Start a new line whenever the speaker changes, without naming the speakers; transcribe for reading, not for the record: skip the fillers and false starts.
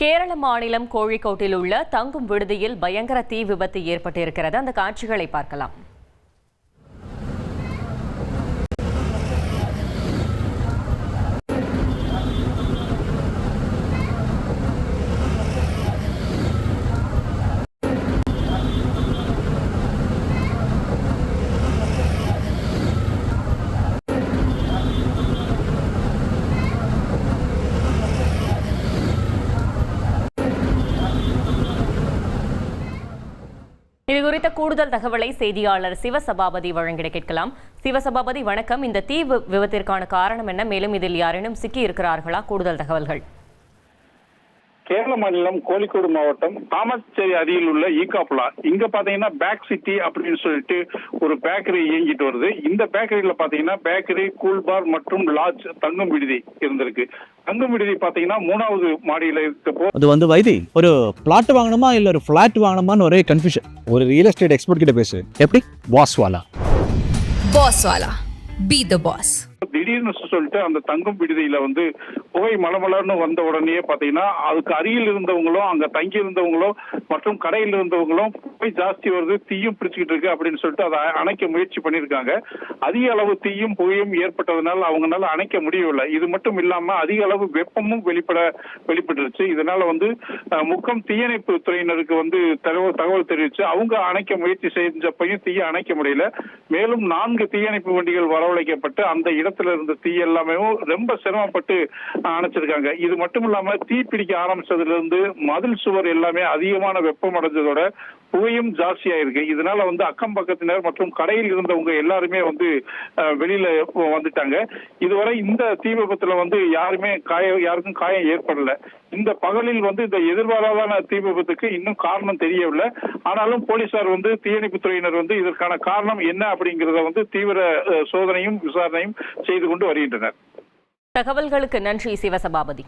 கேரள மாநிலம் கோழிக்கோட்டில் உள்ள தங்கும் விடுதியில் பயங்கர தீ விபத்து ஏற்பட்டிருக்கிறது. அந்த காட்சிகளை பார்க்கலாம். இதுகுறித்த கூடுதல் தகவலை செய்தியாளர் சிவசபாபதி வழங்கிட கேட்கலாம். சிவசபாபதி, வணக்கம். இந்த தீ விபத்திற்கான காரணம் என்ன? மேலும் இதில் யாரேனும் சிக்கி இருக்கிறார்களா? கூடுதல் தகவல்கள்.
கேரள மாநிலம் கோழிக்கோடு மாவட்டம் தாமச்சேரி அருகில் உள்ள ஈகாப்புலா, இங்க பாத்தீங்கன்னா பேக் சிட்டி அப்படின்னு சொல்லிட்டு ஒரு பேக்கரி இயங்கிட்டு வருது. இந்த பேக்கரியில பாத்தீங்கன்னா பேக்கரி, கூல்பார் மற்றும் லாட்ஜ், தங்கும் விடுதி இருந்திருக்கு. தங்கும் விடுதி பாத்தீங்கன்னா 3வது மாடியில இருக்கப்போ
அது வைத்தி ஒரு பிளாட் வாங்கணுமா இல்ல ஒரு பிளாட் வாங்கணுமான்னு ஒரே கன்ஃபியூஷன். ஒரு ரியல் எஸ்டேட் எக்ஸ்பர்ட் கிட்ட பேசு. எப்படி? பாஸ்வாலா
பி தி பாஸ்.
திடீர்னு சொல்லிட்டு அந்த தங்கும் விடுதியில புகை மலமலர்னு வந்த உடனே பாத்தீங்கன்னா அதுக்கு அருகில் இருந்தவங்களும், அங்க தங்கி இருந்தவங்களும் மற்றும் கடையில் இருந்தவங்களும் புகை ஜாஸ்தி வருது, தீயும் பிடிச்சிக்கிட்டு இருக்கு அப்படின்னு சொல்லிட்டு அதை அணைக்க முயற்சி பண்ணிருக்காங்க. அதிக அளவு தீயும் புகையும் ஏற்பட்டதுனால அவங்களால அணைக்க முடியவில்லை. இது மட்டும் இல்லாம அதிக அளவு வெப்பமும் வெளிப்பட்டுருச்சு. இதனால முக்கம் தீயணைப்பு துறையினருக்கு தகவல் தெரிவிச்சு அவங்க அணைக்க முயற்சி செஞ்சப்பையும் தீயை அணைக்க முடியல. மேலும் 4 தீயணைப்பு வண்டிகள் வரவழைக்கப்பட்டு அந்த இடத்துல இருந்த தீ எல்லாமே ரொம்ப சிரமப்பட்டு அணைச்சிருக்காங்க. இது மட்டும் இல்லாம தீ பிடிக்க ஆரம்பிச்சதுல இருந்து மதில் சுவர் எல்லாமே அதிகமான வெப்பம் அடைஞ்சதோட புகையும் ஜாஸ்தியா இருக்கு. இதனால அக்கம் பக்கத்தினர் மற்றும் கடையில் இருந்தவங்க எல்லாருமே வெளியில வந்துட்டாங்க. இதுவரை இந்த தீ விபத்துல யாருக்கும் காயம் ஏற்படல. இந்த பகலில் இந்த எதிர்பாராத தீ விபத்துக்கு இன்னும் காரணம் தெரியவில்லை. ஆனாலும் போலீசார் தீயணைப்பு துறையினர் இதற்கான காரணம் என்ன அப்படிங்கறத தீவிர சோதனையும் விசாரணையும் செய்து கொண்டு வருகின்றனர்.
தகவல்களுக்கு நன்றி சிவசபாபதி.